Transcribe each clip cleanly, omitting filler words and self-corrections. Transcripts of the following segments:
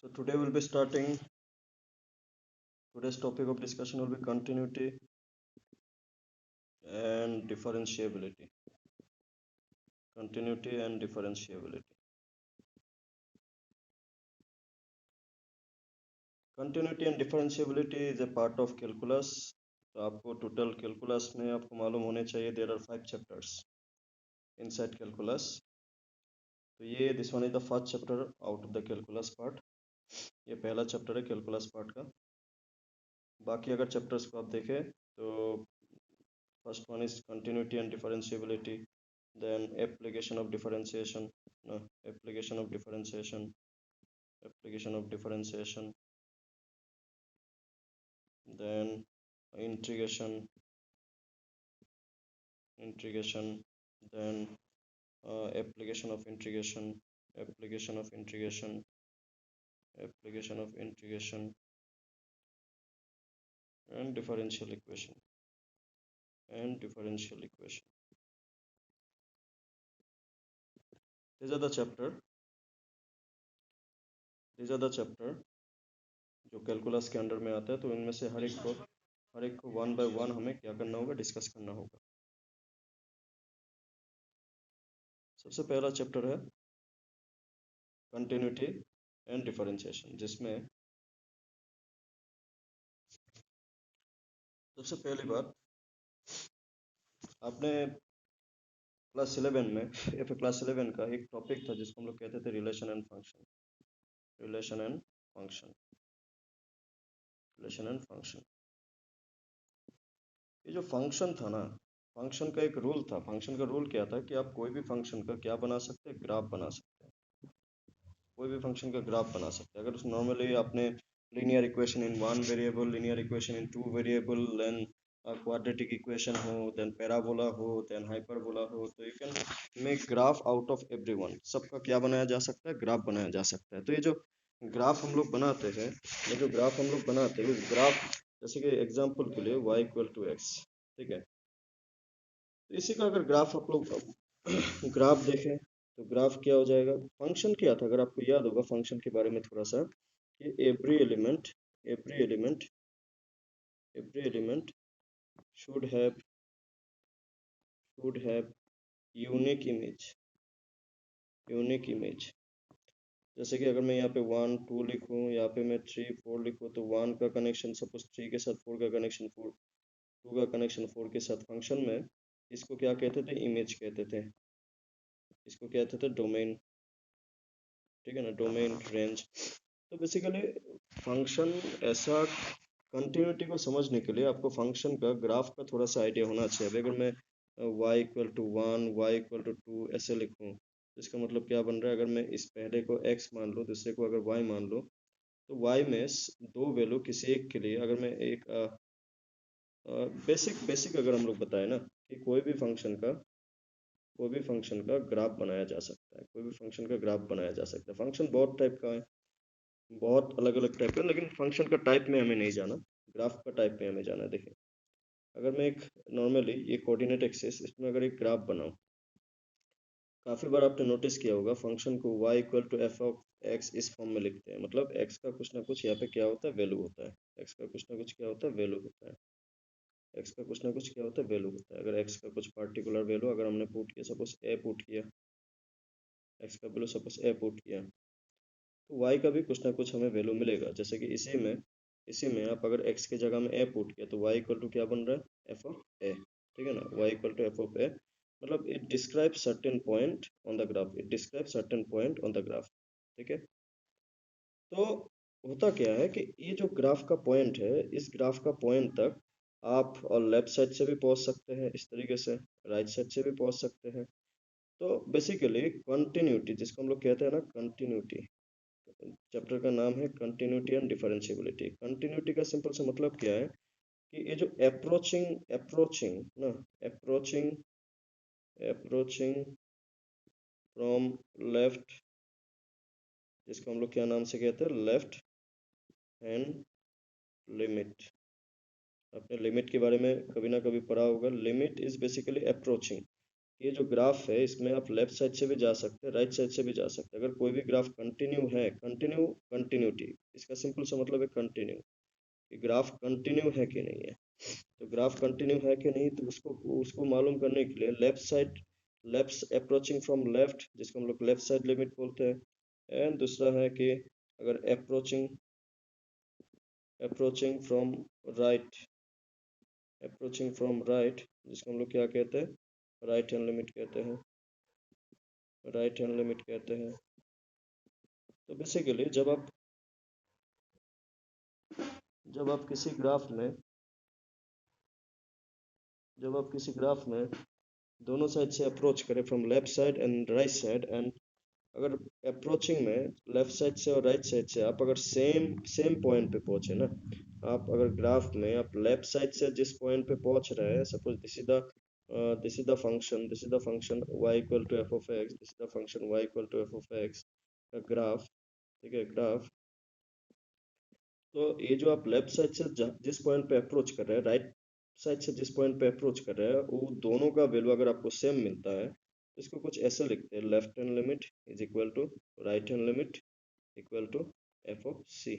So today we'll be starting. Today's topic of discussion will be continuity and differentiability. Continuity and differentiability. Continuity and differentiability is a part of calculus. तो आपको total calculus में आपको मालूम होने चाहिए there are 5 chapters inside calculus. तो ये this one is the first chapter out of the calculus part. ये पहला चैप्टर है कैलकुलस पार्ट का. बाकी अगर चैप्टर्स को आप देखें तो first one is continuity and differentiability, then application of differentiation, no, application of differentiation, then integration, then application of integration, and differential equation. These are the chapter जो calculus के under में आता है. तो इनमें से हर एक को वन बाय वन हमें क्या करना होगा, डिस्कस करना होगा. सबसे पहला चैप्टर है कंटिन्यूटी एंड डिफरेंशिएशन, जिसमें सबसे पहली बात आपने क्लास 11 में क्लास 11 का एक टॉपिक था जिसको हम लोग कहते थे रिलेशन एंड फंक्शन. ये जो फंक्शन था ना, फंक्शन का एक रूल था. फंक्शन का रूल क्या था कि आप कोई भी फंक्शन का क्या बना सकते हैं, ग्राफ बना सकते हैं. कोई भी फंक्शन का ग्राफ बना सकते हैं. अगर नॉर्मली आपने linear equation in one variable, linear equation in two variable, then quadratic equation हो, देन पैराबोला हो, देन हाइपरबोला हो, तो you can make graph out of everyone. सबका क्या बनाया जा सकता है, ग्राफ बनाया जा सकता है. तो ये जो ग्राफ हम लोग बनाते हैं, उस ग्राफ, जैसे कि एग्जांपल के लिए y इक्वल टू एक्स, ठीक है. तो इसी का अगर ग्राफ आप लोग ग्राफ देखें तो ग्राफ क्या हो जाएगा. फंक्शन क्या था, अगर आपको याद होगा फंक्शन के बारे में थोड़ा सा, कि every element should have unique image. जैसे कि अगर मैं यहाँ पे 1 2 लिखूँ, यहाँ पे मैं 3 4 लिखूँ, तो 1 का कनेक्शन सपोज 3 के साथ, 4 का कनेक्शन 4, 2 का कनेक्शन 4 के साथ. फंक्शन में इसको क्या कहते थे, इमेज कहते थे. इसको कहते थे डोमेन, ठीक है ना, डोमेन रेंज. तो बेसिकली फंक्शन ऐसा, कंटिन्यूटी को समझने के लिए आपको फंक्शन का ग्राफ का थोड़ा सा आइडिया होना चाहिए. अगर मैं y equal to 1, y equal to 2 ऐसे लिखूँ, तो इसका मतलब क्या बन रहा है. अगर मैं इस पहले को x मान लूँ, दूसरे को अगर y मान लूँ, तो y में दो वैल्यू किसी एक के लिए, अगर मैं एक बेसिक अगर हम लोग बताएं ना, कि कोई भी फंक्शन का ग्राफ बनाया जा सकता है. फंक्शन बहुत टाइप का है, बहुत अलग अलग टाइप का, लेकिन फंक्शन का टाइप में हमें नहीं जाना, ग्राफ का टाइप में हमें जाना है. देखिए, अगर मैं एक नॉर्मली ये कोऑर्डिनेट एक्सिस, इसमें अगर एक ग्राफ बनाऊं, काफ़ी बार आपने नोटिस किया होगा फंक्शन को y equal to F of X इस फॉर्म में लिखते हैं. मतलब x का कुछ ना कुछ यहाँ पे क्या होता है, वैल्यू होता है. x का कुछ ना कुछ क्या होता है, वैल्यू होता है. अगर x का कुछ पार्टिकुलर वैल्यू अगर हमने पुट किया, सपोज a पुट किया, x का वैल्यू सपोज a पुट किया, तो y का भी कुछ ना कुछ हमें वैल्यू मिलेगा. जैसे कि इसी में आप अगर x की जगह में a पुट किया, तो y इक्वल टू क्या बन रहा है, f ऑफ a, ठीक है ना. y equal to f of a, मतलब it describe certain point on the graph, ठीक है. तो होता क्या है कि ये जो ग्राफ का पॉइंट है, इस ग्राफ का पॉइंट तक आप और लेफ्ट साइड से भी पहुंच सकते हैं, इस तरीके से राइट साइड से भी पहुंच सकते हैं. तो बेसिकली कंटिन्यूटी, जिसको हम लोग कहते हैं ना कंटिन्यूटी, चैप्टर का नाम है कंटिन्यूटी एंड डिफरेंशिएबिलिटी. कंटिन्यूटी का सिंपल सा मतलब क्या है, कि ये जो अप्रोचिंग फ्रॉम लेफ्ट, जिसको हम लोग क्या नाम से कहते हैं, लेफ्ट हैंड लिमिट. आपने लिमिट के बारे में कभी ना कभी पढ़ा होगा. Limit is basically approaching. ये जो ग्राफ है इसमें आप लेफ्ट साइड से भी जा सकते हैं, राइट साइड से भी जा सकते हैं। अगर कोई भी ग्राफ कंटिन्यू है, कंटिन्यूटी, इसका सिंपल सा मतलब है कंटिन्यू, कि ग्राफ कंटिन्यू है कि नहीं है। तो ग्राफ कंटिन्यू है कि नहीं, तो उसको उसको मालूम करने के लिए लेफ्ट अप्रोचिंग फ्रॉम लेफ्ट, जिसको हम लोग लेफ्ट साइड लिमिट बोलते हैं, एंड दूसरा है कि अगर अप्रोचिंग फ्रॉम राइट, जिसको हम लोग क्या कहते हैं, राइट हैंड लिमिट कहते हैं, तो बेसिकली जब आप किसी ग्राफ में दोनों साइड से अप्रोच करें, from left side and right side, and अगर अप्रोचिंग में लेफ्ट साइड से और राइट साइड से आप अगर सेम सेम पॉइंट पे पहुंचे ना, आप अगर ग्राफ में आप लेफ्ट साइड से जिस पॉइंट पे पहुंच रहे हैं, suppose this is the function y equal to F of X, this is the function y equal to F of X का ग्राफ, ठीक है, ग्राफ। तो ये जो आप लेफ्ट साइड से जिस पॉइंट पे अप्रोच कर रहे हैं, राइट साइड से जिस पॉइंट पे अप्रोच कर रहे हैं, वो दोनों का वैल्यू अगर आपको सेम मिलता है तो इसको कुछ ऐसे लिखते हैं, left hand limit is equal to right hand limit equal to F of c.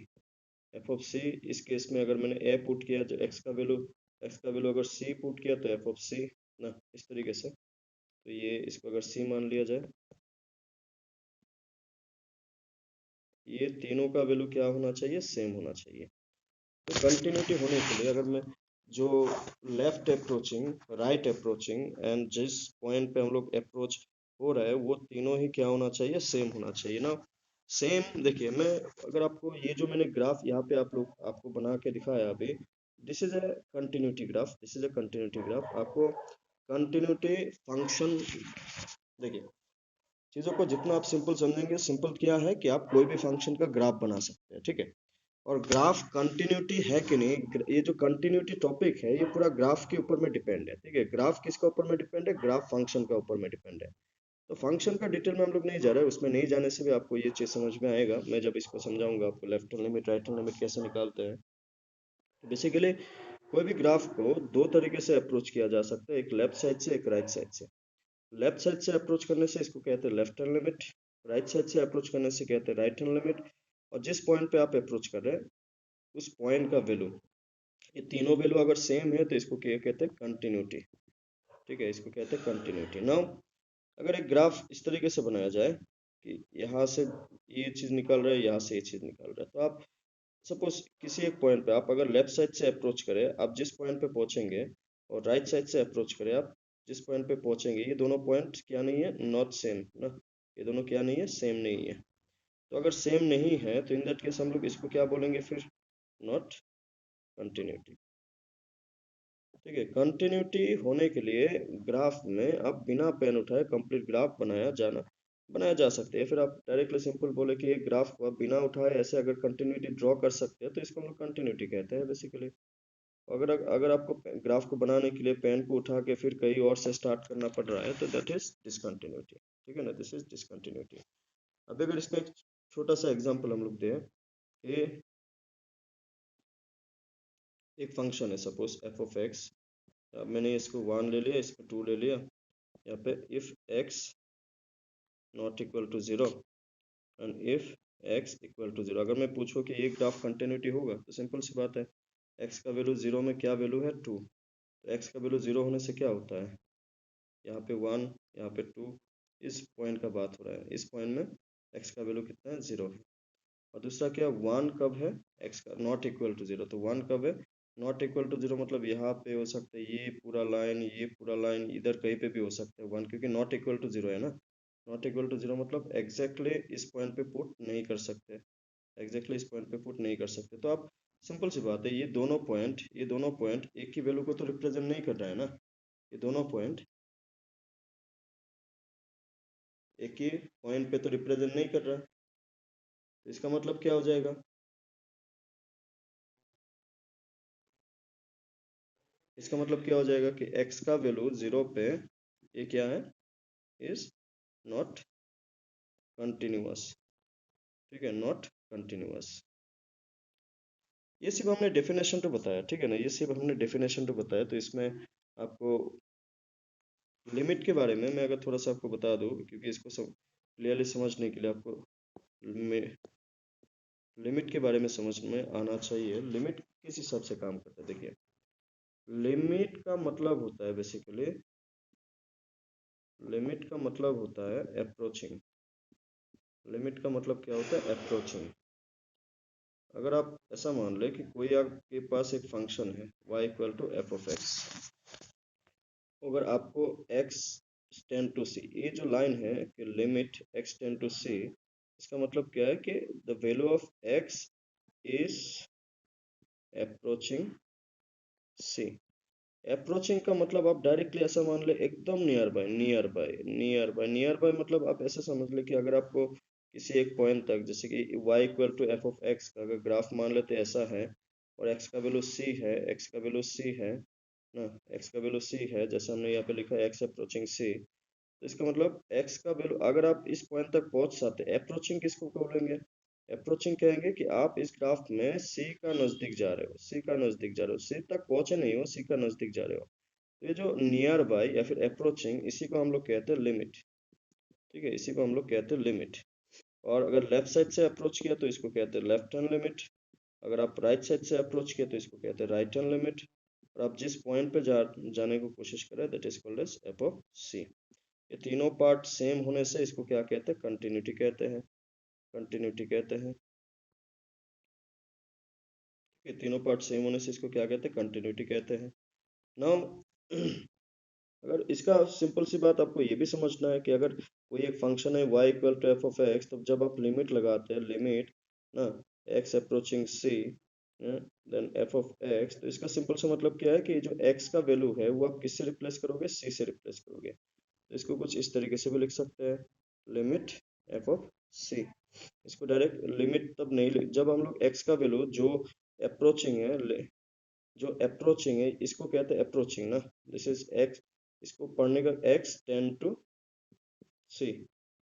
F of c, इस केस में अगर मैंने ए पुट किया, जो एक्स का वैल्यू अगर सी पुट किया तो एफ ऑफ सी ना, इस तरीके से। तो ये इसको अगर सी मान लिया जाए, ये तीनों का वैल्यू क्या होना चाहिए, सेम होना चाहिए। तो कंटिन्यूटी होने के लिए अगर मैं जो left approaching, right approaching and जिस पॉइंट पे हम लोग अप्रोच हो रहा है, वो तीनों ही क्या होना चाहिए, सेम होना चाहिए ना। सेम देखिए, मैं अगर आपको ये जो मैंने ग्राफ यहाँ पे आपको बना के दिखाया अभी, this is a continuity graph, आपको कंटिन्यूटी फंक्शन, देखिए चीज़ों को जितना आप सिंपल समझेंगे, सिंपल क्या है कि आप कोई भी फंक्शन का ग्राफ बना सकते हैं, ठीक है। और ग्राफ कंटिन्यूटी है कि नहीं, ये जो कंटिन्यूटी टॉपिक है ये पूरा ग्राफ के ऊपर में डिपेंड है, ठीक है। ग्राफ किसके ऊपर में डिपेंड है, ग्राफ फंक्शन के ऊपर में डिपेंड है। तो फंक्शन का डिटेल में हम लोग नहीं जा रहे हैं, उसमें नहीं जाने से भी आपको ये चीज़ समझ में आएगा, मैं जब इसको समझाऊंगा आपको left hand limit right hand limit कैसे निकालते हैं। तो बेसिकली कोई भी ग्राफ को दो तरीके से अप्रोच किया जा सकता है, एक लेफ्ट साइड से, एक राइट साइड से। लेफ्ट साइड से अप्रोच करने से इसको कहते हैं left hand limit, right side से अप्रोच करने से कहते हैं राइट हैंड लिमिट। और जिस पॉइंट पे आप अप्रोच कर रहे हैं उस पॉइंट का वैल्यू, ये तीनों वैल्यू अगर सेम है तो इसको क्या कहते हैं, कंटिन्यूटी, ठीक है, इसको कहते हैं कंटिन्यूटी। नाउ अगर एक ग्राफ इस तरीके से बनाया जाए कि यहाँ से ये चीज़ निकल रहा है, यहाँ से ये चीज़ निकल रहा है, तो आप सपोज किसी एक पॉइंट पे आप अगर लेफ्ट साइड से अप्रोच करें, आप जिस पॉइंट पे पहुंचेंगे, और राइट साइड से अप्रोच करें, आप जिस पॉइंट पे पहुंचेंगे, ये दोनों पॉइंट क्या नहीं है, नॉट सेम ना, ये दोनों क्या नहीं है, सेम नहीं है। तो अगर सेम नहीं है तो इन दैट केस हम लोग इसको क्या बोलेंगे फिर, नॉट कंटिन्यूटी, ठीक है। कंटिन्यूटी होने के लिए ग्राफ में आप बिना पेन उठाए कंप्लीट ग्राफ बनाया जा सकते हैं। फिर आप डायरेक्टली सिंपल बोले कि एक ग्राफ को आप बिना उठाए ऐसे अगर कंटिन्यूटी ड्रॉ कर सकते हैं तो इसको हम लोग कंटिन्यूटी कहते हैं बेसिकली। अगर अगर आपको ग्राफ को बनाने के लिए पेन को उठा के फिर कहीं और से स्टार्ट करना पड़ रहा है तो दैट इज डिसकंटिन्यूटी, ठीक है ना, दिस इज डिसकंटिन्यूटी। अब अगर इसका एक छोटा सा एग्जांपल हम लोग दें कि एक फंक्शन है, सपोज एफ ऑफ एक्स, मैंने इसको 1 ले लिया, इसको 2 ले लिया, यहाँ पे if x not equal to 0 and if x equal to 0, अगर मैं पूछूं कि ये ग्राफ कंटिन्यूटी होगा तो सिंपल सी बात है, x का वैल्यू 0 में क्या वैल्यू है, 2, तो x का वैल्यू 0 होने से क्या होता है, यहाँ पे 1, यहाँ पे 2, इस पॉइंट का बात हो रहा है, इस पॉइंट में x का वैल्यू कितना है, 0 है। और दूसरा क्या, 1 कब है, x का नॉट इक्वल टू 0, तो 1 कब है, नॉट इक्वल टू 0, मतलब यहाँ पे हो सकता है ये पूरा लाइन इधर कहीं पे भी हो सकता है 1, क्योंकि नॉट इक्वल टू 0 है ना। नॉट इक्वल टू 0 मतलब एग्जैक्टली इस पॉइंट पे पुट नहीं कर सकते, एग्जैक्टली इस पॉइंट पे पुट नहीं कर सकते। तो आप सिंपल सी बात है, ये दोनों पॉइंट एक ही वैल्यू को तो रिप्रेजेंट नहीं कर रहा है ना, ये दोनों पॉइंट एक ही पॉइंट पे तो रिप्रेजेंट नहीं कर रहा है। तो इसका मतलब क्या हो जाएगा, इसका मतलब क्या हो जाएगा कि x का वैल्यू 0 पे ये क्या है, इज नॉट कंटिन्यूअस, ठीक है, नॉट कंटिन्यूअस। ये सिर्फ हमने डेफिनेशन तो बताया, ठीक है ना, ये सिर्फ हमने डेफिनेशन तो बताया, तो इसमें आपको लिमिट के बारे में मैं अगर थोड़ा सा आपको बता दूं, क्योंकि इसको सब क्लियरली समझने के लिए आपको लिमिट के बारे में समझ में आना चाहिए। लिमिट किस हिसाब से काम करता है, देखिए लिमिट का मतलब होता है बेसिकली, लिमिट का मतलब होता है अप्रोचिंग। लिमिट का मतलब क्या होता है, अप्रोचिंग। अगर आप ऐसा मान लें कि कोई आपके पास एक फंक्शन है y equal to F of X, अगर आपको x टेंड टू सी, ये जो लाइन है कि limit x tend to C, इसका मतलब क्या है कि the value of x is approaching C. Approaching का मतलब आप डायरेक्टली ऐसा मान ले एकदम near by, near by, near by, near by मतलब आप ऐसा समझ ले कि अगर आपको किसी एक पॉइंट तक, जैसे कि y equal to F of X का अगर ग्राफ मान लेते ऐसा है और x का वैल्यू c है, x का वैल्यू c है ना, x का वैल्यू c है, जैसे हमने यहाँ पे लिखा है x अप्रोचिंग c, तो इसका मतलब x का वैल्यू अगर आप इस पॉइंट तक पहुंच जाते, अप्रोचिंग किसको बोलेंगे, अप्रोचिंग कहेंगे कि आप इस ग्राफ में c का नजदीक जा रहे हो, c का नजदीक जा रहे हो, c तक पहुंचे नहीं हो, c का नजदीक जा रहे हो। तो ये जो नियर बाय या फिर अप्रोचिंग, इसी को हम लोग कहते हैं लिमिट। ठीक है, इसी को हम लोग कहते हैं लिमिट। और अगर लेफ्ट साइड से अप्रोच किया तो इसको कहते हैं लेफ्ट हैंड लिमिट, अगर आप राइट साइड से अप्रोच किया तो इसको कहते हैं राइट हैंड लिमिट, और आप जिस पॉइंट पे जाने की कोशिश करें that is called as f of c. ये तीनों पार्ट सेम होने से इसको क्या कहते हैं, कंटिन्यूटी कहते हैं, कंटिन्यूटी कहते हैं। ये तीनों पार्ट सेम होने से इसको क्या कहते हैं, कंटिन्यूटी कहते हैं। नाउ अगर इसका सिंपल सी बात आपको ये भी समझना है कि अगर कोई एक फंक्शन है y equal to F of X, तो जब आप लिमिट लगाते हैं, लिमिट ना x approaching c then F of X, तो इसका सिंपल सा मतलब क्या है कि जो x का वैल्यू है वो आप किससे रिप्लेस करोगे, c से रिप्लेस करोगे। तो इसको कुछ इस तरीके से भी लिख सकते हैं, लिमिट एफ ऑफ c। इसको डायरेक्ट लिमिट तब नहीं जब हम लोग x का वैल्यू जो अप्रोचिंग है, जो अप्रोचिंग है इसको कहते हैं अप्रोचिंग ना, दिस इज x, इसको पढ़ने का x टेन टू सी,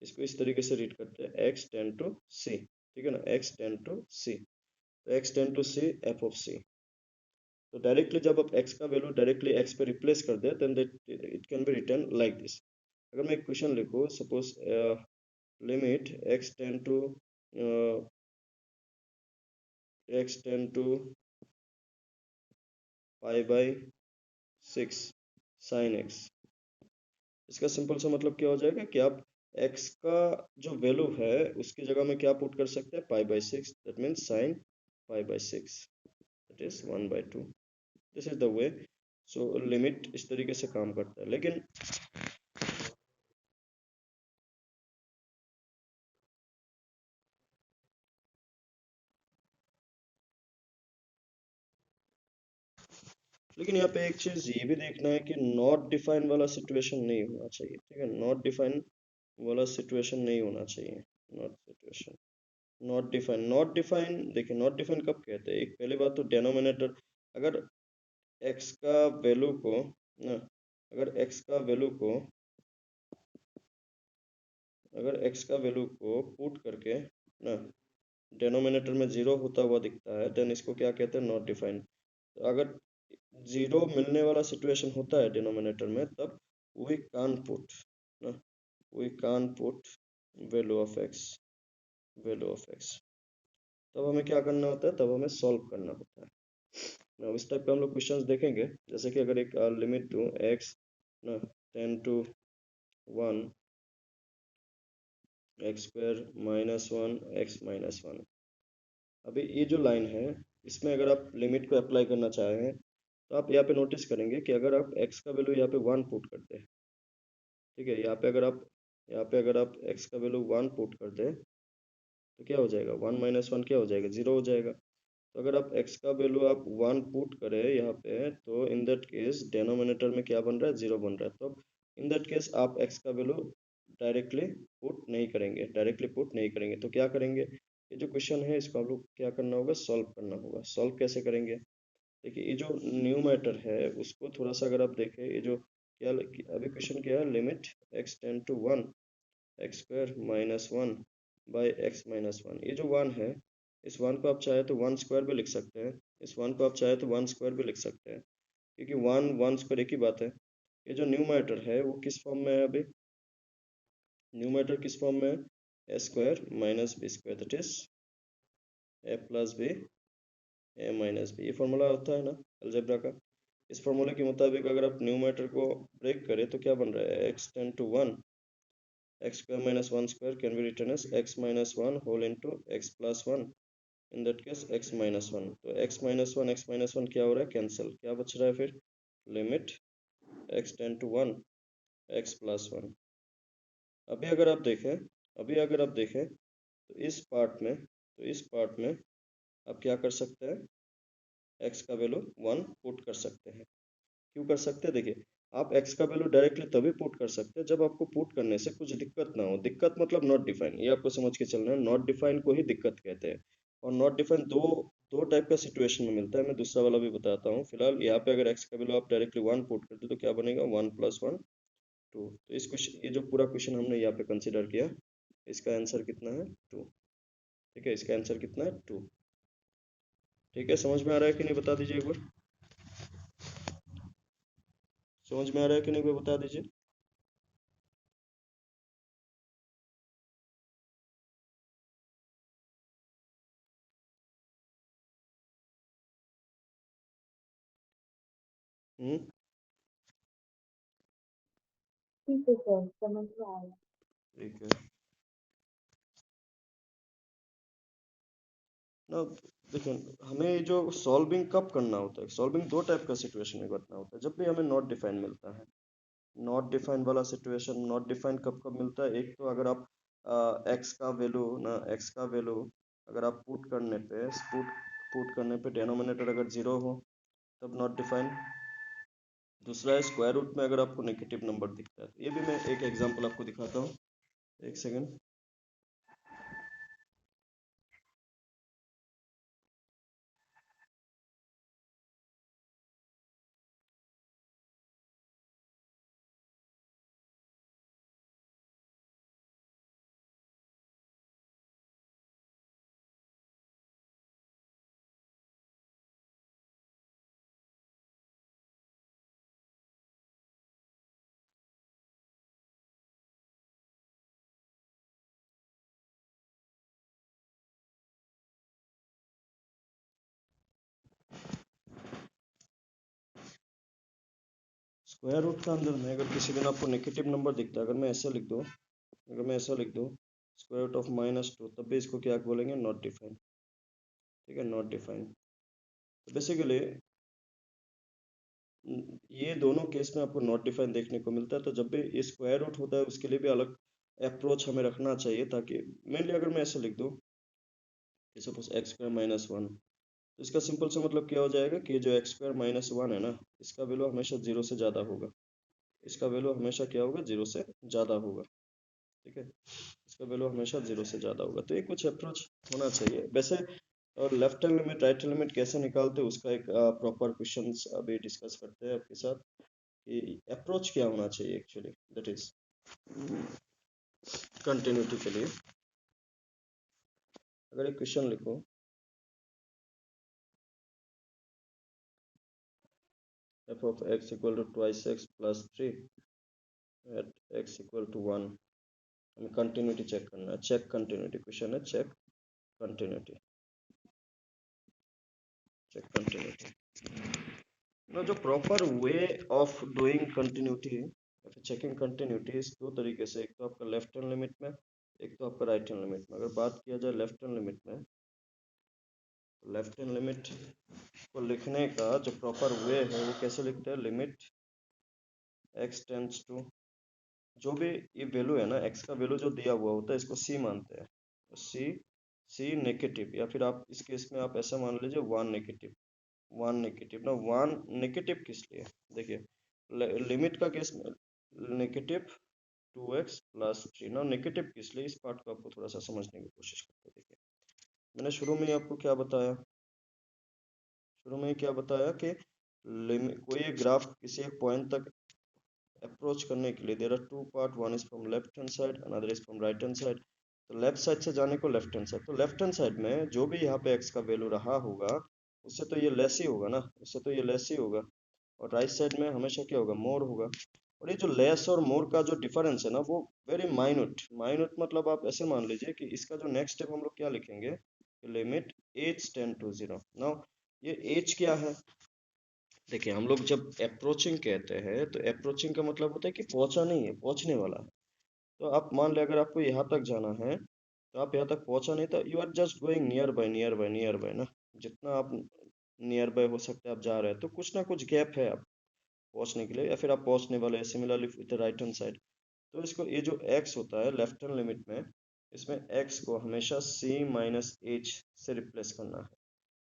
इसको इस तरीके से रीड करते हैं x टेन टू सी, ठीक है ना, x टेन टू सी, तो x ten to C F of c. तो डायरेक्टली जब आप x का वैल्यू डायरेक्टली x पे रिप्लेस कर दे then it can be written like this. अगर मैं एक क्वेश्चन लिखूँ, suppose limit x ten to x ten to pi by 6 sine x, इसका सिंपल सा मतलब क्या हो जाएगा कि आप x का जो वैल्यू है उसकी जगह में क्या पुट कर सकते हैं, पाई by 6, that means sine pi by 6, that is 1/2। This is the way. So limit इस तरीके से काम करता है। लेकिन यहाँ पे एक चीज ये भी देखना है कि नॉट डिफाइन वाला सिचुएशन नहीं होना चाहिए। ठीक है, नॉट डिफाइन वाला सिचुएशन नहीं होना चाहिए, not situation, not define, not define. देखिए नॉट डिफाइन कब कहते हैं, एक पहली बात तो डिनोमिनेटर, अगर x का वैल्यू को ना, अगर x का वैल्यू को, अगर x का वैल्यू को पुट करके ना डिनोमिनेटर में जीरो होता हुआ दिखता है, देन इसको क्या कहते हैं, नॉट डिफाइन। तो अगर जीरो मिलने वाला सिचुएशन होता है डिनोमिनेटर में, तब वी कान पुट ना, we can put value of x, value of x, तब हमें क्या करना होता है, तब हमें सॉल्व करना होता है ना। इस टाइप का हम लोग क्वेश्चंस देखेंगे, जैसे कि अगर एक लिमिट दूं x ना tend to 1 X square minus 1 X minus 1, अभी ये जो लाइन है इसमें अगर आप लिमिट को अप्लाई करना चाहें तो आप यहाँ पे नोटिस करेंगे कि अगर आप x का वैल्यू यहाँ पे 1 पुट करते हैं, ठीक है, यहाँ पे अगर आप x का वैल्यू 1 पुट कर दें तो क्या हो जाएगा, 1 माइनस 1 क्या हो जाएगा, 0 हो जाएगा। तो अगर आप x का वैल्यू आप 1 पुट करें यहाँ पे, तो इन दैट केस डिनोमिनेटर में क्या बन रहा है, 0 बन रहा है। तो इन दैट केस आप x का वैल्यू डायरेक्टली पुट नहीं करेंगे, डायरेक्टली पुट नहीं करेंगे, तो क्या करेंगे, ये जो क्वेश्चन है इसको आप लोग क्या करना होगा, सॉल्व करना होगा। सॉल्व कैसे करेंगे, देखिए ये जो न्यू मैटर है उसको थोड़ा सा अगर आप देखें, ये जो क्या अभी क्वेश्चन क्या है, limit x ten to 1 X square minus 1 by X minus 1, ये जो 1 है, इस 1 को आप चाहे तो 1 स्क्वायर भी लिख सकते हैं, इस 1 को आप चाहे तो 1 स्क्वायर भी लिख सकते हैं, क्योंकि 1 1 स्क्वायर एक ही बात है। ये जो न्यूमरेटर है वो किस फॉर्म में है अभी? न्यूमरेटर किस फॉर्म में है? A square minus b square, that is a plus b a minus b. ये फॉर्मूला होता है ना अलजेब्रा का। इस फॉर्मूले के मुताबिक अगर आप न्यूमरेटर को ब्रेक करें तो क्या बन रहा है? X tend to one, X square minus one square can be written as X minus one whole into X plus one, in that case X minus one. तो एक्स माइनस वन क्या हो रहा है? कैंसिल। क्या बच रहा है फिर? Limit X tend to one X plus one. अभी अगर आप देखें, तो इस पार्ट में आप क्या कर सकते हैं? एक्स का वैल्यू वन पुट कर सकते हैं। क्यों कर सकते हैं? देखिए, आप एक्स का वैल्यू डायरेक्टली तभी पुट कर सकते हैं जब आपको पुट करने से कुछ दिक्कत ना हो। दिक्कत मतलब नॉट डिफाइन, ये आपको समझ के चलना है। नॉट डिफाइन को ही दिक्कत कहते हैं। और नॉट डिफाइन दो दो टाइप का सिचुएशन में मिलता है। मैं दूसरा वाला भी बताता हूँ। फिलहाल यहाँ पे अगर एक्स का वैल्यू आप डायरेक्टली वन पुट करते तो क्या बनेगा? One plus one two. तो इस क्वेश्चन, ये जो पूरा क्वेश्चन हमने यहाँ पे कंसिडर किया, इसका आंसर कितना है? टू। ठीक है, इसका आंसर कितना है? टू। ठीक है, समझ में आ रहा है कि नहीं बता दीजिए एक बार। समझ में आ रहा है कि नहीं, बता दीजिए। हम्म। ठीक है सर, समझ में आया। ठीक है ना। देखिए, हमें जो सॉल्विंग कब करना होता है, सॉल्विंग दो टाइप का सिचुएशन में करना होता है। जब भी हमें नॉट डिफाइन मिलता है, नॉट डिफाइन वाला सिचुएशन, नॉट डिफाइन कब कब मिलता है? एक तो अगर आप एक्स का वैल्यू अगर आप पुट करने पे डिनोमिनेटर अगर जीरो हो तब नॉट डिफाइन। दूसरा है स्क्वायर रूट में अगर आपको नेगेटिव नंबर दिखता है। तो ये भी मैं एक एग्जांपल आपको दिखाता हूँ, एक सेकंड। स्क्वायर रूट का अंदर में अगर किसी दिन आपको नेगेटिव नंबर दिखता है, अगर मैं ऐसा लिख दूँ square root of minus two, तब भी इसको क्या बोलेंगे? Not define. ठीक है, नॉट डिफाइन। तो बेसिकली ये दोनों केस में आपको नॉट डिफाइन देखने को मिलता है। तो जब भी ये स्क्वायर रूट होता है उसके लिए भी अलग अप्रोच हमें रखना चाहिए, ताकि मेनली अगर मैं ऐसे लिख दूँ कि suppose x square minus one, तो इसका सिंपल सा मतलब क्या हो जाएगा कि जो एक्स स्क्वायर माइनस वन है ना, इसका वैल्यू हमेशा जीरो से ज़्यादा होगा। इसका वैल्यू हमेशा क्या होगा? जीरो से ज़्यादा होगा। ठीक है, इसका वैल्यू हमेशा जीरो से ज़्यादा होगा। तो ये कुछ अप्रोच होना चाहिए वैसे। और left hand limit right hand limit कैसे निकालते हैं उसका एक प्रॉपर क्वेश्चन अभी डिस्कस करते हैं आपके साथ कि अप्रोच क्या होना चाहिए एक्चुअली, दैट इज कंटिन्यूटी के लिए। अगर एक क्वेश्चन लिखो, F of X equal to twice X plus three at X equal to one. हमें कंटिन्यूटी चेक करना है। चेक कंटिन्यूटी क्वेश्चन है, चेक कंटिन्यूटी, चेक कंटिन्यूटी। ना जो proper way of doing continuity या फिर चेकिंग कंटिन्यूटी इस दो तरीके से, एक तो आपका लेफ्ट हैंड लिमिट में, एक तो आपका राइट हैंड लिमिट में। अगर बात किया जाए लेफ्ट हैंड लिमिट में, तो लेफ्ट हैंड लिमिट को लिखने का जो प्रॉपर वे है वो कैसे लिखते हैं? लिमिट एक्स टेंड्स टू, जो भी ये वैल्यू है ना, एक्स का वैल्यू जो दिया हुआ होता है इसको सी मानते हैं। तो सी नेगेटिव, या फिर आप इस केस में आप ऐसा मान लीजिए वन नेगेटिव। वन नेगेटिव ना, वन नेगेटिव किस लिए? देखिए लिमिट का केस में negative two X plus three ना, नेगेटिव किस लिए? इस पार्ट को आपको थोड़ा सा समझने की कोशिश करते हैं। देखिए, मैंने शुरू में ही आपको क्या बताया, कि कोई एक ग्राफ किसी एक पॉइंट तक अप्रोच करने के लिए there are two part, one is from left hand side, another is from right hand side. तो लेफ्ट साइड से जाने को लेफ्ट हैंड साइड, तो लेफ्ट हैंड साइड में जो भी यहाँ पे एक्स का वैल्यू रहा होगा उससे तो ये लेस ही होगा ना, उससे तो ये लेस ही होगा। और राइट साइड में हमेशा क्या होगा, मोर होगा। और ये जो लेस और मोर का जो डिफरेंस है ना, वो वेरी माइन्यूट। माइन्यूट मतलब आप ऐसे मान लीजिए कि इसका जो नेक्स्ट स्टेप हम लोग क्या लिखेंगे, limit h tend to zero. Now ये एज क्या है, देखिए हम लोग जब अप्रोचिंग कहते हैं तो अप्रोचिंग का मतलब होता है कि पहुंचा नहीं है, पहुंचने वाला है। तो आप मान लें अगर आपको यहाँ तक जाना है तो आप यहाँ तक पहुंचा नहीं, तो you are just going near by, near by, near by ना। जितना आप नियर बाय हो सकते हैं आप जा रहे हैं, तो कुछ ना कुछ गैप है आप पहुंचने के लिए, या फिर आप पहुंचने वाले हैं। Similarly with the right hand side, तो इसको ये जो x होता है लेफ्ट हैंड लिमिट में, इसमें x को हमेशा c माइनस एच से रिप्लेस करना है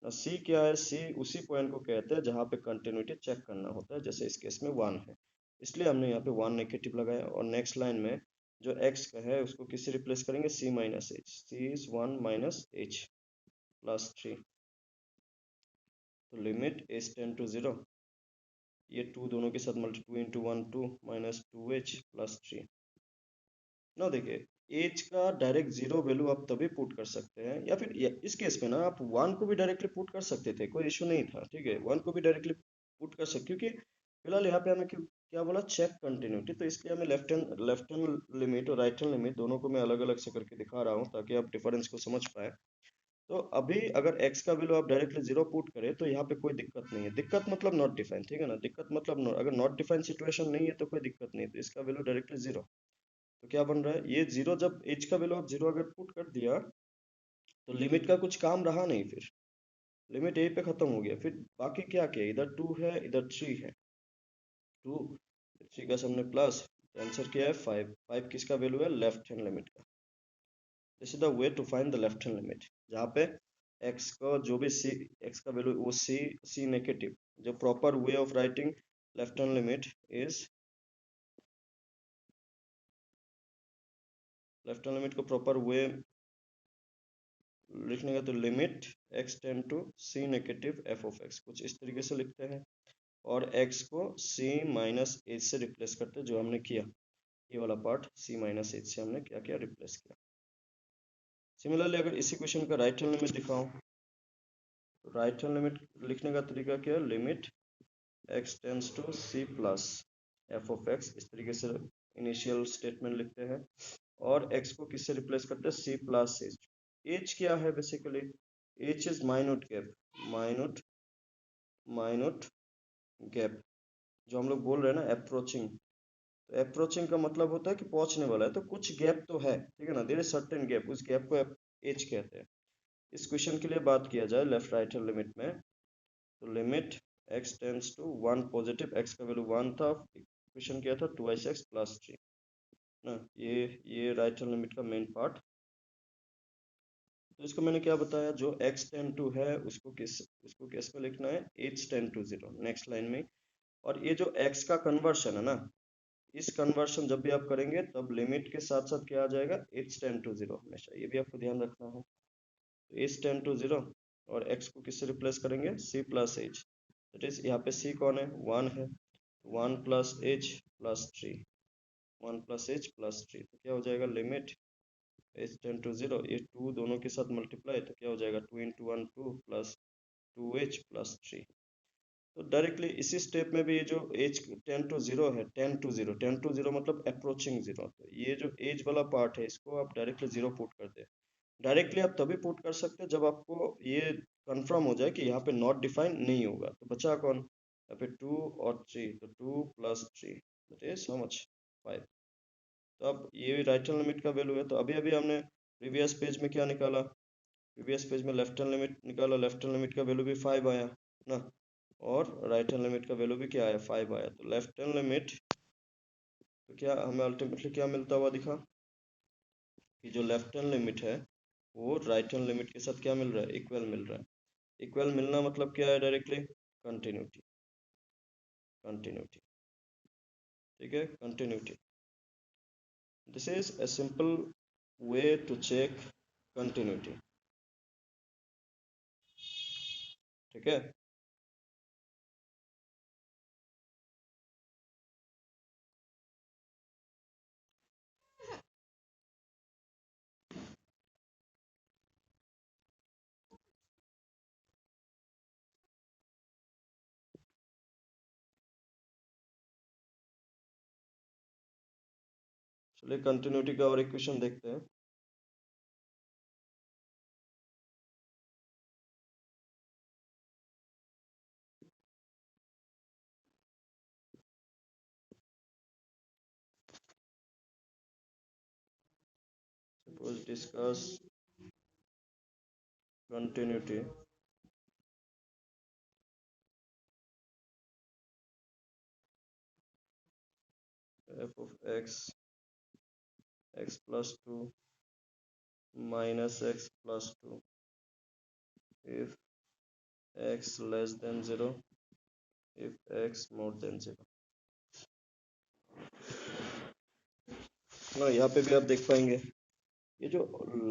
ना। c क्या है, c उसी पॉइंट को कहते हैं जहाँ पे कंटिन्यूटी चेक करना होता है, जैसे इस केस में 1 है, इसलिए हमने यहाँ पे 1 नेगेटिव लगाया। और नेक्स्ट लाइन में जो x का है उसको किससे रिप्लेस करेंगे, c minus H. c is 1 minus H plus 3। तो limit h tend to zero, ये 2 दोनों के साथ multi, 2 into 1 2 minus 2h plus 3 ना। देखिए एज का डायरेक्ट जीरो वैल्यू आप तभी पुट कर सकते हैं, या फिर इस केस में ना आप 1 को भी डायरेक्टली पुट कर सकते थे, कोई इशू नहीं था, ठीक है। 1 को भी डायरेक्टली पुट कर सकते, क्योंकि फिलहाल यहाँ पे हमें क्या बोला, चेक कंटिन्यूटी, तो इसलिए हमें लेफ्ट हैंड लिमिट और राइट हैंड लिमिट दोनों को मैं अलग अलग से करके दिखा रहा हूँ ताकि आप डिफरेंस को समझ पाए। तो अभी अगर x का वैल्यू आप डायरेक्टली जीरो पुट करें तो यहाँ पे कोई दिक्कत नहीं है। दिक्कत मतलब नॉट डिफाइन, ठीक है ना। दिक्कत मतलब अगर नॉट डिफाइन सिचुएशन नहीं है तो कोई दिक्कत नहीं, तो इसका वैल्यू डायरेक्टली जीरो। तो क्या बन रहा है, ये जीरो, जब एज का वैल्यू आप जीरो अगर पुट कर दिया तो लिमिट का कुछ काम रहा नहीं, फिर लिमिट यहीं पे खत्म हो गया। फिर बाकी क्या किया, इधर 2 है इधर 3 है, 2 3 का सबने प्लस, आंसर क्या है 5। 5 किसका वैल्यू है, लेफ्ट हैंड लिमिट का। This is the way to find the left hand limit, जहाँ पे x का जो भी c, x का वैल्यू वो c नेगेटिव। जो proper way of writing left hand limit is, left hand limit को प्रॉपर वे लिखने का तो limit x tend to c negative f of x, कुछ इस तरीके से लिखते हैं। और x को c माइनस एच से रिप्लेस करते हैं, जो हमने किया। ये वाला पार्ट c माइनस एच से हमने क्या किया, रिप्लेस किया। सिमिलरली अगर इसी क्वेश्चन का राइट हैंड लिमिट दिखाऊं, तो राइट हैंड लिमिट लिखने का तरीका क्या है, limit x tends to c plus f of x, इस तरीके से इनिशियल स्टेटमेंट लिखते हैं। और x को किससे रिप्लेस करते हैं, c प्लस एच। एच क्या है basically, H is minute gap, minute minute gap, जो हम लोग बोल रहे हैं ना अप्रोचिंग। तो अप्रोचिंग का मतलब होता है कि पहुंचने वाला है, तो कुछ गैप तो है, ठीक है ना। देयर इज सर्टेन गैप, उस गैप को एज कहते हैं। इस क्वेश्चन के लिए बात किया जाए लेफ्ट राइट हैंड लिमिट में, तो limit x tends to 1 positive, x का वैल्यू 1 था, क्वेश्चन किया था 2x प्लस 3 ना। ये राइट हैंड लिमिट का मेन पार्ट। तो इसको मैंने क्या बताया, जो x टेंड टू है उसको किस पे लिखना है, h tend to zero, next line में। और ये जो x का कन्वर्शन है ना, इस कन्वर्शन जब भी आप करेंगे तब लिमिट के साथ साथ क्या आ जाएगा, h टेंड टू जीरो, हमेशा ये भी आपको ध्यान रखना है। तो h टेंड टू जीरो, और x को किससे रिप्लेस करेंगे, c plus H. That is यहाँ पे c कौन है, 1 है, 1 plus H plus 3, 1 plus H plus 3, तो क्या हो जाएगा, limit H tend to zero, ये 2 दोनों के साथ मल्टीप्लाई, तो क्या हो जाएगा 2 इंटू 1 2 प्लस 2h प्लस 3। तो डायरेक्टली इसी स्टेप में भी ये जो एज 10 टू जीरो है, 10 टू जीरो, 10 टू जीरो मतलब अप्रोचिंग जीरो, तो ये जो एज वाला पार्ट है इसको आप डायरेक्टली जीरो पुट कर दे। डायरेक्टली आप तभी पुट कर सकते हैं जब आपको ये कंफर्म हो जाए कि यहाँ पे नॉट डिफाइन नहीं होगा। तो बचा कौन, यहाँ पे 2 और 3, तो 2 plus 3 that is how much, 5। तो अब ये राइट हैंड लिमिट का वैल्यू है। तो अभी अभी हमने प्रीवियस पेज में क्या निकाला, प्रीवियस पेज में लेफ्ट हैंड लिमिट निकाला, लेफ्ट हैंड लिमिट का वैल्यू भी 5 आया ना, और राइट हैंड लिमिट का वैल्यू भी क्या आया, 5 आया। तो लेफ्ट हैंड लिमिट, तो क्या हमें अल्टीमेटली क्या मिलता हुआ दिखा, कि जो लेफ्ट हैंड लिमिट है वो राइट हैंड लिमिट के साथ क्या मिल रहा है, इक्वल मिल रहा है। इक्वल मिलना मतलब क्या है, डायरेक्टली कंटिन्यूटी, कंटिन्यूटी, ठीक है, continuity. This is a simple way to check continuity, ठीक है। चलिए कंटिन्यूटी का और एक क्वेश्चन देखते हैं। Suppose discuss continuity f of x plus 2 minus x plus 2 if x less than 0, if x more than 0। ना यहाँ पे भी आप देख पाएंगे ये जो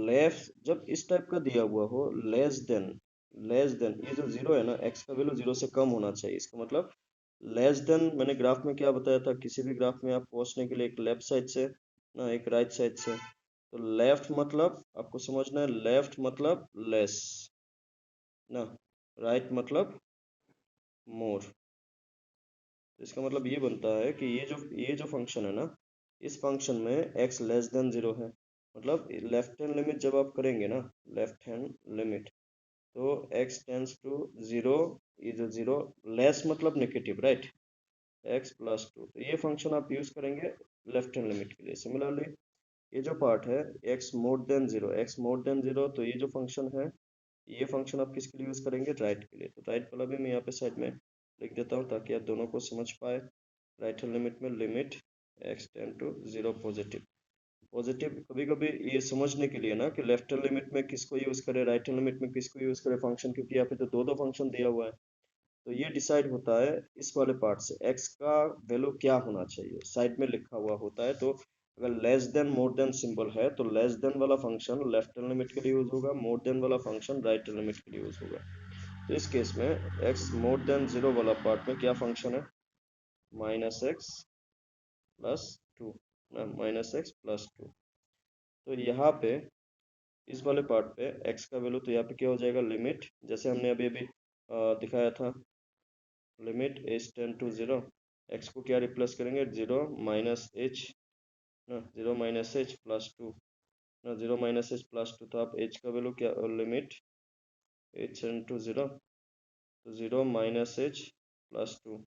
लेफ्ट जब इस टाइप का दिया हुआ हो लेस देन ये जो जीरो है ना, x का वैल्यू जीरो से कम होना चाहिए। इसका मतलब लेस देन मैंने ग्राफ में क्या बताया था, किसी भी ग्राफ में आप पहुंचने के लिए एक लेफ्ट साइड से ना एक राइट साइड से, तो लेफ्ट मतलब आपको समझना है, लेफ्ट मतलब लेस ना, राइट मतलब मोर। तो इसका मतलब ये बनता है कि ये जो फंक्शन है ना, इस फंक्शन में x लेस देन जीरो है, मतलब लेफ्ट हैंड लिमिट जब आप करेंगे ना, लेफ्ट हैंड लिमिट, तो x टेंस टू जीरो, ये जो जीरो लेस मतलब negative right, x plus two, तो ये फंक्शन आप यूज करेंगे लेफ्ट हैंड लिमिट के लिए। सिमिलरली ये जो पार्ट है x more than zero, x more than zero, तो ये जो फंक्शन है ये फंक्शन आप किसके लिए यूज करेंगे, राइट के लिए। तो राइट वाला भी मैं यहाँ पे साइड में लिख देता हूँ ताकि आप दोनों को समझ पाए। राइट हैंड लिमिट में limit x ten to zero positive, positive कभी कभी ये समझने के लिए ना कि लेफ्ट हैंड लिमिट में किसको यूज करें, राइट हैंड लिमिट में किसको यूज करें फंक्शन, क्योंकि यहाँ पे तो दो दो फंक्शन दिया हुआ है। तो ये डिसाइड होता है इस वाले पार्ट से, x का वैल्यू क्या होना चाहिए साइड में लिखा हुआ होता है। तो अगर less than more than symbol है तो लेस देन वाला फंक्शन लेफ्ट हैंड लिमिट के लिए यूज होगा, मोर देन वाला फंक्शन राइट हैंड लिमिट के लिए यूज होगा। तो इस केस में x मोर देन जीरो वाला पार्ट में क्या फंक्शन है, minus x plus two, minus x plus two. तो यहाँ पे इस वाले पार्ट पे x का वैल्यू तो यहाँ पे क्या हो जाएगा, लिमिट जैसे हमने अभी अभी दिखाया था, limit H ten to zero, x को क्या रिप्लेस करेंगे, जीरो माइनस एच ना, zero minus H plus two ना, zero minus H plus two, तो आप एच का वैल्यू क्या, limit H ten to zero, तो zero minus H plus two,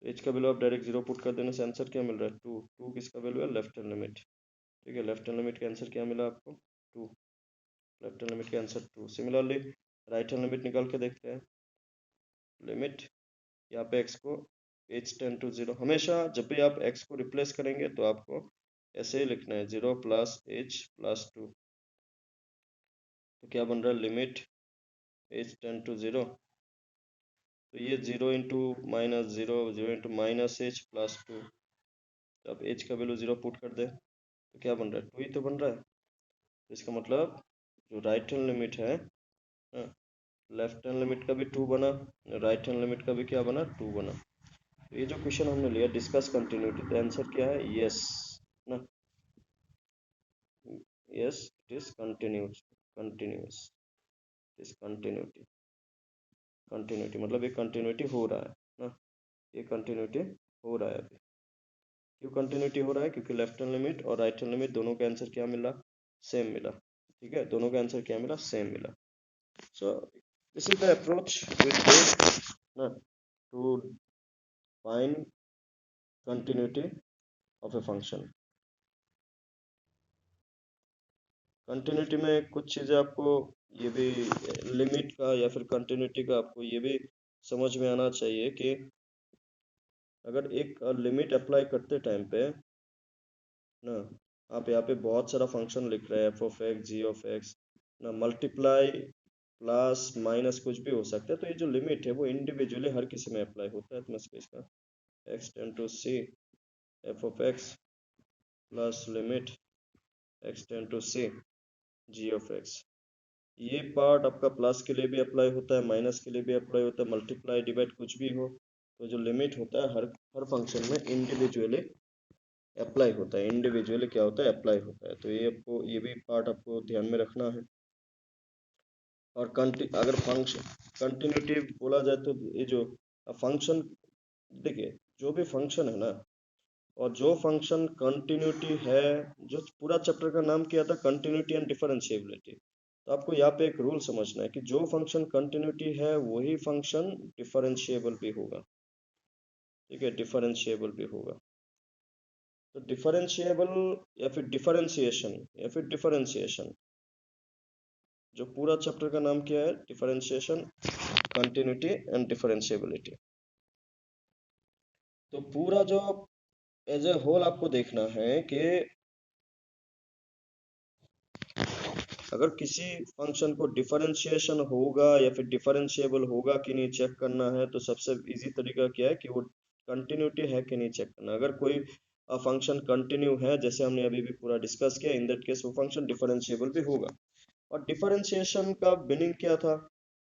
h का वैल्यू आप डायरेक्ट जीरो पुट कर देने से आंसर क्या मिल रहा है, टू। टू किसका वैल्यू है, लेफ्ट हैंड लिमिट। ठीक है, लेफ्ट हैंड लिमिट का आंसर क्या मिला आपको, टू। लेफ्ट हैंड लिमिट का answer two. Similarly right hand limit निकाल के देखते हैं, लिमिट यहाँ पे x को एच टेन टू जीरो, हमेशा जब भी आप x को रिप्लेस करेंगे तो आपको ऐसे ही लिखना है, zero plus H plus two. तो क्या बन रहा है, limit H ten to zero, तो ये zero into minus zero, zero into minus H plus two, तो आप एच का वैल्यू जीरो पुट कर दे तो क्या बन रहा है, टू ही तो बन रहा है। तो इसका मतलब जो राइट हैंड लिमिट है, लेफ्ट हैंड लिमिट का भी टू बना, राइट हैंड लिमिट का भी क्या बना, टू बना। तो ये जो क्वेश्चन हमने लिया डिस्कस कंटिन्यूटी, तो आंसर क्या है, यस ना, yes it is continuous it is continuity, continuity मतलब ये कंटिन्यूटी हो रहा है ना, ये कंटिन्यूटी हो रहा है अभी। क्यों कंटिन्यूटी हो रहा है, क्योंकि लेफ्ट हैंड लिमिट और राइट हैंड लिमिट दोनों का आंसर क्या मिला, सेम मिला। ठीक है, दोनों का आंसर क्या मिला, सेम मिला। So this is the approach with ना to find continuity of a function. Continuity में कुछ चीज़ें आपको ये भी, लिमिट का या फिर कंटिन्यूटी का आपको ये भी समझ में आना चाहिए कि अगर एक लिमिट अप्लाई करते टाइम पे ना, आप यहाँ पे बहुत सारा फंक्शन लिख रहे हैं, F of X, G of X ना, मल्टीप्लाई प्लस माइनस कुछ भी हो सकता है, तो ये जो लिमिट है वो इंडिविजुअली हर किसी में अप्लाई होता है। तो मैं इसका X tend to C F of X plus limit X tend to C G of X, ये पार्ट आपका प्लस के लिए भी अप्लाई होता है, माइनस के लिए भी अप्लाई होता है, मल्टीप्लाई डिवाइड कुछ भी हो, तो जो लिमिट होता है हर हर फंक्शन में इंडिविजुअली अप्लाई होता है, इंडिविजुअली क्या होता है, अप्लाई होता है। तो ये आपको ये भी पार्ट आपको ध्यान में रखना है। और अगर फंक्शन कंटिन्यूटी बोला जाए तो ये जो फंक्शन, देखिए जो भी फंक्शन है ना, और जो फंक्शन कंटिन्यूटी है, जो पूरा चैप्टर का नाम क्या था, कंटिन्यूटी एंड डिफरेंशिएबिलिटी। तो आपको यहाँ पे एक रूल समझना है कि जो फंक्शन कंटिन्यूटी है वही फंक्शन डिफरेंशिएबल भी होगा। ठीक है, डिफरेंशिएबल भी होगा। तो डिफरेंशिएबल या फिर डिफरेंशिएशन, जो पूरा चैप्टर का नाम क्या है, डिफरेंशिएशन, कंटिन्यूटी एंड डिफरेंशिएबिलिटी। तो पूरा जो एज ए होल आपको देखना है कि अगर किसी फंक्शन को डिफरेंशिएशन होगा या फिर डिफरेंशिएबल होगा कि नहीं चेक करना है, तो सबसे इजी तरीका क्या है कि वो कंटिन्यूटी है कि नहीं चेक करना। अगर कोई फंक्शन कंटिन्यू है, जैसे हमने अभी भी पूरा डिस्कस किया, इन दैट केस वो फंक्शन डिफरेंशिएबल भी होगा। और डिफरेंशिएशन का मीनिंग क्या था,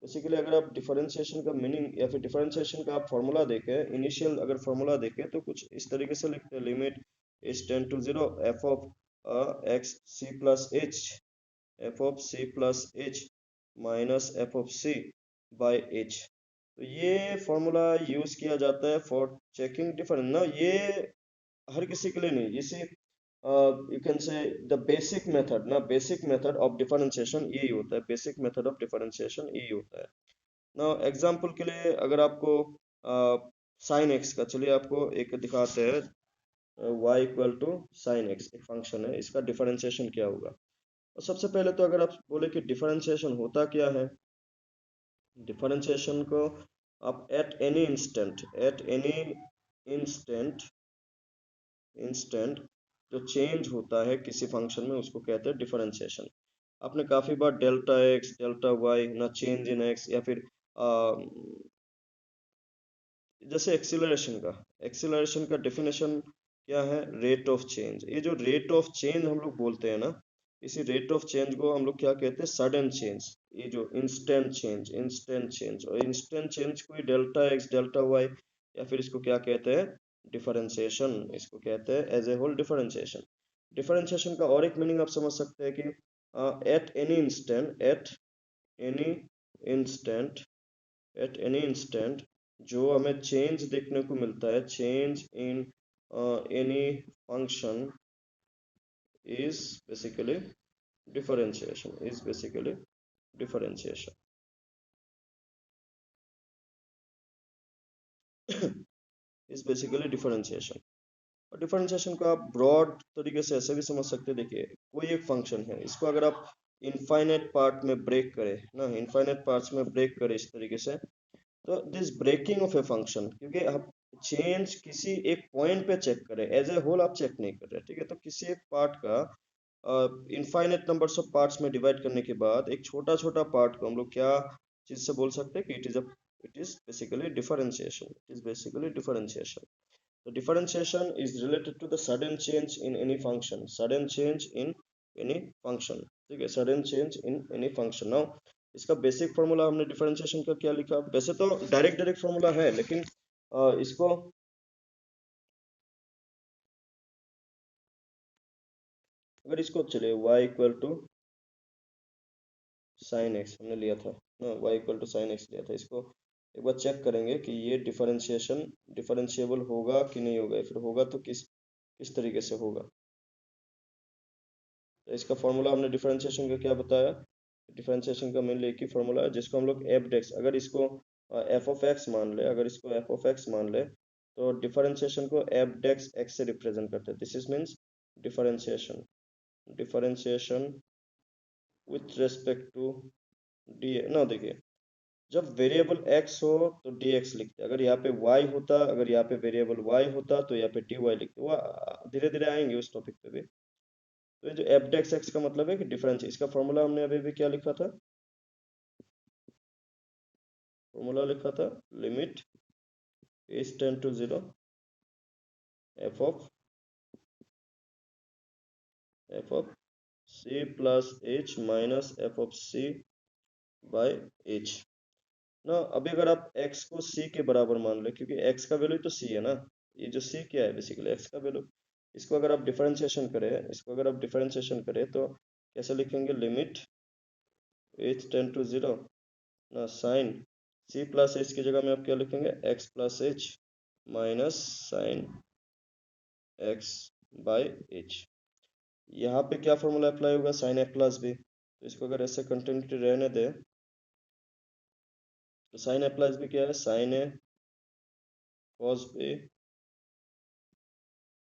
बेसिकली अगर आप डिफरेंशिएशन का मीनिंग या फिर डिफरेंशिएशन का आप फॉर्मूला देखें, इनिशियल अगर फॉर्मूला देखें तो कुछ इस तरीके से लिखते हैं, limit h tend to zero F of X C plus H, F of C plus H minus F of C by H. तो ये फॉर्मूला यूज किया जाता है फॉर चेकिंग डिफरेंस ना, ये हर किसी के लिए नहीं, जैसे you can say the basic method ना, बेसिक मेथड ऑफ डिफरेंशिएशन यही होता है, बेसिक मेथड ऑफ डिफरेंशिएशन यही होता है ना। एग्जांपल के लिए अगर आपको साइन एक्स का, चलिए आपको एक दिखाते हैं, y equal to sine X एक फंक्शन है, इसका डिफरेंशिएशन क्या होगा। और सबसे पहले तो अगर आप बोले कि डिफरेंशिएशन होता क्या है, डिफरेंशिएशन को आप एट एनी इंस्टेंट इंस्टेंट जो चेंज होता है किसी फंक्शन में उसको कहते हैं डिफरेंशिएशन। आपने काफी बार डेल्टा एक्स डेल्टा वाई ना, चेंज इन एक्स, या फिर जैसे एक्सीलरेशन का डेफिनेशन क्या है, रेट ऑफ चेंज। ये जो रेट ऑफ चेंज हम लोग बोलते हैं ना, इसी रेट ऑफ चेंज को हम लोग क्या कहते हैं, सडन चेंज। ये जो इंस्टेंट चेंज और इंस्टेंट चेंज को डेल्टा एक्स डेल्टा वाई, या फिर इसको क्या कहते हैं, डिफरेंशिएशन, इसको कहते हैं as a whole differentiation. Differentiation का और एक मीनिंग आप समझ सकते हैं कि any instant at any instant जो हमें चेंज देखने को मिलता है, change in any function is basically differentiation is basically differentiation. और डिफरेंशिएशन को आप ब्रॉड तरीके से ऐसे भी समझ सकते हैं। देखिए, कोई एक फंक्शन है, इसको अगर आप इनफाइनाइट पार्ट में ब्रेक करें ना, इनफाइनाइट पार्ट्स में ब्रेक करें इस तरीके से, तो this breaking of a function, क्योंकि आप चेंज किसी एक पॉइंट पे चेक करें, एज ए होल आप चेक नहीं कर रहे, ठीक है। तो किसी एक पार्ट का इनफाइनाइट नंबर्स ऑफ पार्ट्स में डिवाइड करने के बाद एक छोटा छोटा पार्ट को हम लोग क्या चीज से बोल सकते हैं कि it is basically differentiation, it is basically differentiation. The differentiation is related to the sudden change in any function, sudden change in any function, ठीक है, sudden change in any function। now इसका बेसिक फॉर्मूला हमने differentiation का क्या लिखा, वैसे तो direct direct formula है, लेकिन इसको अगर इसको चले y equal to sine X हमने लिया था ना, y equal to sine X लिया था, इसको एक बार चेक करेंगे कि ये डिफरेंशिएबल होगा कि नहीं होगा, फिर होगा तो किस किस तरीके से होगा। तो इसका फॉर्मूला हमने डिफरेंशिएशन का क्या बताया, डिफरेंशिएशन का मेनली एक ही फॉर्मूला है, जिसको हम लोग एफ डेक्स, अगर इसको एफ ऑफ एक्स मान ले, अगर इसको एफ ऑफ एक्स मान ले, तो डिफरेंशिएशन को एफ डेक्स एक्स से रिप्रेजेंट करते हैं। This is means differentiation with respect to D ना। देखिए, जब वेरिएबल x हो तो dx लिखते हैं, अगर यहाँ पे y होता, अगर यहाँ पे वेरिएबल y होता तो यहाँ पे dy लिखते, वो धीरे धीरे आएंगे उस टॉपिक पे भी। तो ये जो एफ डेक्स एक्स का मतलब है कि डिफरेंस, इसका फॉर्मूला हमने अभी भी क्या लिखा था, फॉर्मूला लिखा था limit h tend to zero F of C plus H minus F of C by H ना। अभी अगर आप x को c के बराबर मान ले, क्योंकि x का वैल्यू तो c है ना, ये जो c क्या है बेसिकली x का वैल्यू, इसको अगर आप डिफरेंशिएशन करें तो कैसे लिखेंगे, limit H tend to zero ना, साइन c प्लस एच की जगह में आप क्या लिखेंगे, x plus H minus sine x by h. यहाँ पे क्या फॉर्मूला अप्लाई होगा, साइन ए प्लस बी। तो इसको अगर ऐसे कंटिन्यूटी रहने दे तो साइन ए प्लस बी क्या है, sine A cos B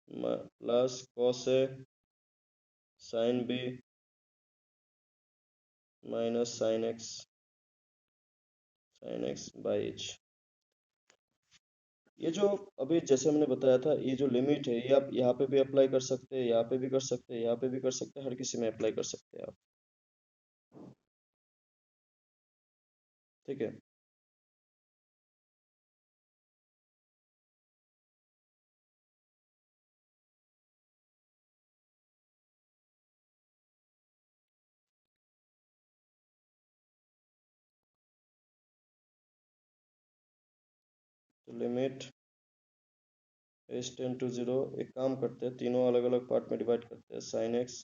plus cos A sine B minus sine x by H. ये जो अभी जैसे हमने बताया था, ये जो लिमिट है ये आप यहाँ पे भी अप्लाई कर सकते हैं, यहाँ पे भी कर सकते हैं, यहाँ पे भी कर सकते हैं, हर किसी में अप्लाई कर सकते हैं आप। ठीक है। तो limit H ten to zero, एक काम करते हैं तीनों अलग अलग पार्ट में डिवाइड करते हैं, sine x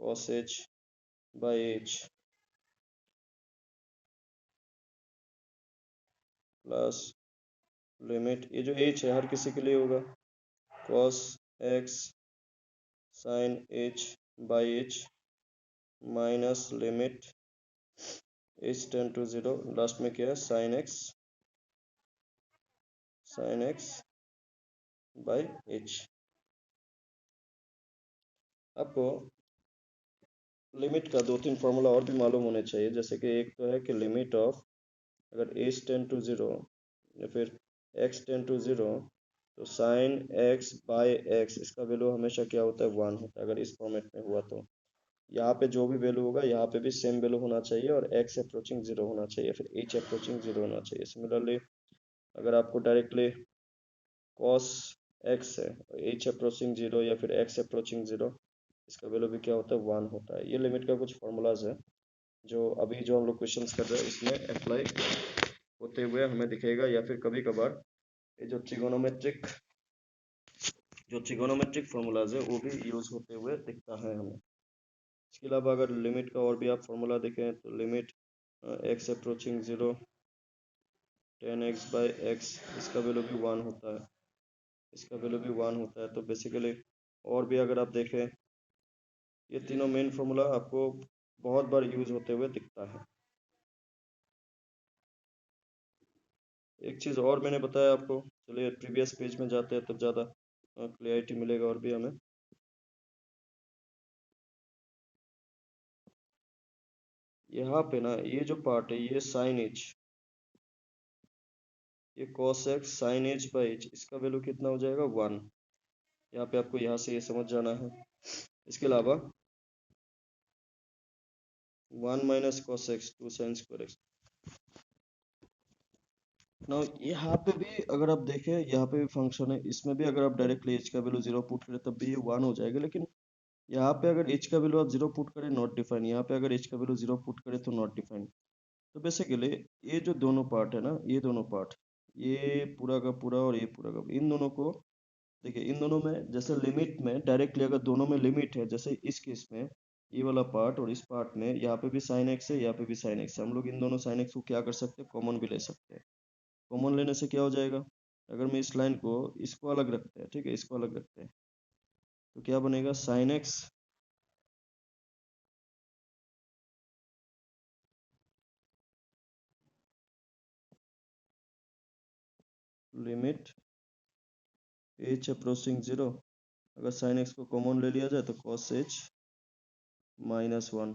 cos h by h plus limit, ये जो एच है हर किसी के लिए होगा, cos x sine h by h minus limit H ten to zero, last में क्या है, साइन एक्स बाई एच। आपको लिमिट का दो तीन फार्मूला और भी मालूम होने चाहिए, जैसे कि एक तो है कि लिमिट ऑफ, अगर एच टेन टू जीरो या फिर एक्स टेन टू जीरो, तो साइन एक्स बाय एक्स इसका वैल्यू हमेशा क्या होता है, वन होता है, अगर इस फॉर्मेट में हुआ तो। यहाँ पे जो भी वैल्यू होगा यहाँ पे भी सेम वैल्यू होना चाहिए, और एक्स अप्रोचिंग जीरो होना चाहिए, फिर एच अप्रोचिंग जीरो होना चाहिए। सिमिलरली अगर आपको डायरेक्टली कॉस एक्स है, एच अप्रोचिंग जीरो या फिर एक्स अप्रोचिंग जीरो, इसका वैल्यू भी क्या होता है, वन होता है। ये लिमिट का कुछ फॉर्मूलाज है जो अभी जो हम लोग क्वेश्चंस कर रहे हैं इसमें अप्लाई होते हुए हमें दिखेगा, या फिर कभी कभार ये जो ट्रिगोनोमेट्रिक फॉर्मूलाज है वो भी यूज होते हुए दिखता है हमें। इसके अलावा अगर लिमिट का और भी आप फॉर्मूला देखें तो limit x approaching zero ten x by x, इसका वैल्यू भी वन होता है, इसका वैल्यू भी वन होता है। तो बेसिकली और भी अगर आप देखें, ये तीनों मेन फॉर्मूला आपको बहुत बार यूज होते हुए दिखता है। एक चीज़ और मैंने बताया आपको, चलिए प्रीवियस पेज में जाते हैं तब ज़्यादा क्लियरिटी मिलेगा और भी हमें। यहाँ पे ना ये जो पार्ट है ये साइन एच, ये cos x sine h by h, इसका वैल्यू कितना हो जाएगा, वन। यहाँ पे आपको यहाँ से ये समझ जाना है। इसके अलावा one minus cos x two sine square x. ना यहाँ पे भी अगर आप देखें, यहाँ पे भी फंक्शन है, इसमें भी अगर आप डायरेक्टली एच का वैल्यू जीरो पुट करें तब भी ये वन हो जाएगा, लेकिन यहाँ पे अगर एच का वैल्यू आप जीरो पुट करें नॉट डिफाइन, यहाँ पे अगर एच का वैल्यू जीरो पुट करें तो नॉट डिफाइन। तो बेसिकली ये जो दोनों पार्ट है ना, ये दोनों पार्ट, ये पूरा का पूरा और ये पूरा का, इन दोनों को देखिए, इन दोनों में जैसे लिमिट में डायरेक्टली अगर दोनों में लिमिट है, जैसे इस केस में ये वाला पार्ट और इस पार्ट में यहाँ पे भी साइन एक्स है, यहाँ पे भी साइन एक्स है, हम लोग इन दोनों साइन एक्स को क्या कर सकते हैं, कॉमन भी ले सकते हैं। कॉमन लेने से क्या हो जाएगा, अगर मैं इस लाइन को, इसको अलग रखते हैं, ठीक है, इसको अलग रखते हैं, तो क्या बनेगा, sine x limit h approaching zero, अगर साइन एक्स को कॉमन ले लिया जाए तो cos h minus one,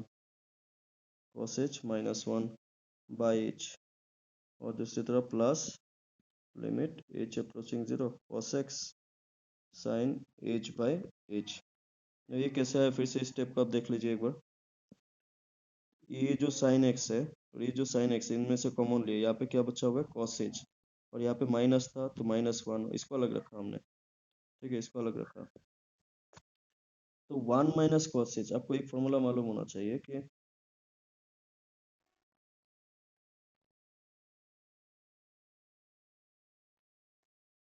cos h minus one by h, और दूसरी तरफ plus limit h approaching zero cos x sine h by H. ये कैसा है, फिर से स्टेप को आप देख लीजिए एक बार। ये जो साइन एक्स है और ये जो साइन एक्स है, इनमें से कॉमन लिए, यहाँ पे क्या बचा हुआ है, कॉस एच, और यहाँ पे माइनस था तो माइनस वन, इसको अलग रखा हमने, ठीक है, इसको अलग रखा। तो वन माइनस कॉस एच, आपको एक फॉर्मूला मालूम होना चाहिए कि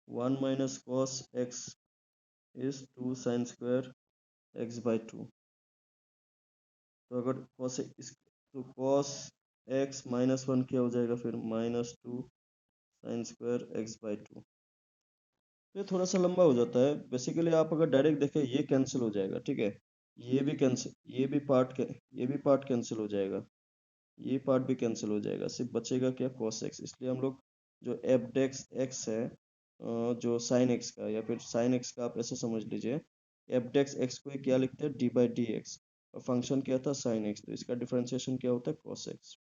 one minus cos x is two sine square x by two. तो अगर कॉस इस, तो कॉस एक्स माइनस वन क्या हो जाएगा, फिर minus two sine square x by two. तो ये थोड़ा सा लंबा हो जाता है। बेसिकली आप अगर डायरेक्ट देखें ये कैंसिल हो जाएगा, ठीक है। ये भी कैंसिल, ये भी पार्ट कैंसिल हो जाएगा, ये पार्ट भी कैंसिल हो जाएगा, सिर्फ बचेगा क्या, cos x। इसलिए हम लोग जो एफ डेक्स एक्स है, जो साइन एक्स का या फिर साइन एक्स का आप ऐसे समझ लीजिए, एफ डेक्स एक्स को क्या लिखते हैं, डी बाई डी एक्स, और फंक्शन क्या था, साइन एक्स, तो इसका डिफरेंशिएशन क्या होता है, cos x।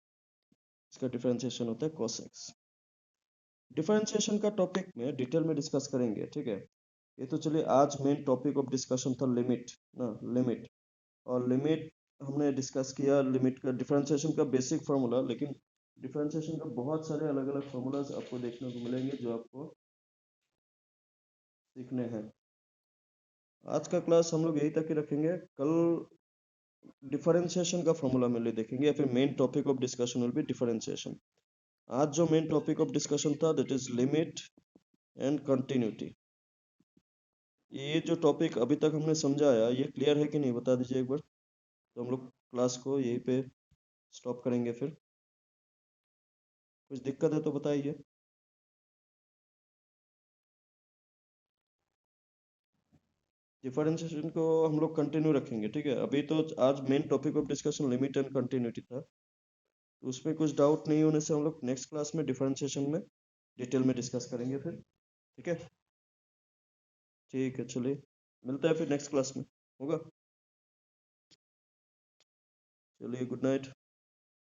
इसका डिफरेंशिएशन होता है cos x। डिफरेंशिएशन का टॉपिक में डिटेल में डिस्कस करेंगे, ठीक है। ये तो चलिए आज मेन टॉपिक ऑफ डिस्कशन था लिमिट ना, लिमिट। और लिमिट हमने डिस्कस किया, लिमिट का डिफरेंशिएशन का बेसिक फार्मूला, लेकिन डिफरेंशिएशन का बहुत सारे अलग अलग फार्मूलाज आपको देखने को मिलेंगे जो आपको सीखने हैं। आज का क्लास हम लोग यही तक ही रखेंगे। कल डिफरेंशिएशन का फार्मूला मिले देखेंगे, या फिर main topic of discussion will be differentiation. आज जो मेन टॉपिक ऑफ डिस्कशन था that is limit and continuity. ये जो टॉपिक अभी तक हमने समझाया ये क्लियर है कि नहीं, बता दीजिए एक बार। तो हम लोग क्लास को यहीं पे स्टॉप करेंगे फिर। कुछ दिक्कत है तो बताइए। डिफरेंशिएशन को हम लोग कंटिन्यू रखेंगे, ठीक है। अभी तो आज main topic of discussion limit and continuity था, तो उसमें कुछ डाउट नहीं होने से हम लोग नेक्स्ट क्लास में डिफरेंशिएशन में डिटेल में डिस्कस करेंगे फिर, ठीक है। ठीक है, चलिए मिलता है फिर नेक्स्ट क्लास में, होगा। चलिए, गुड नाइट।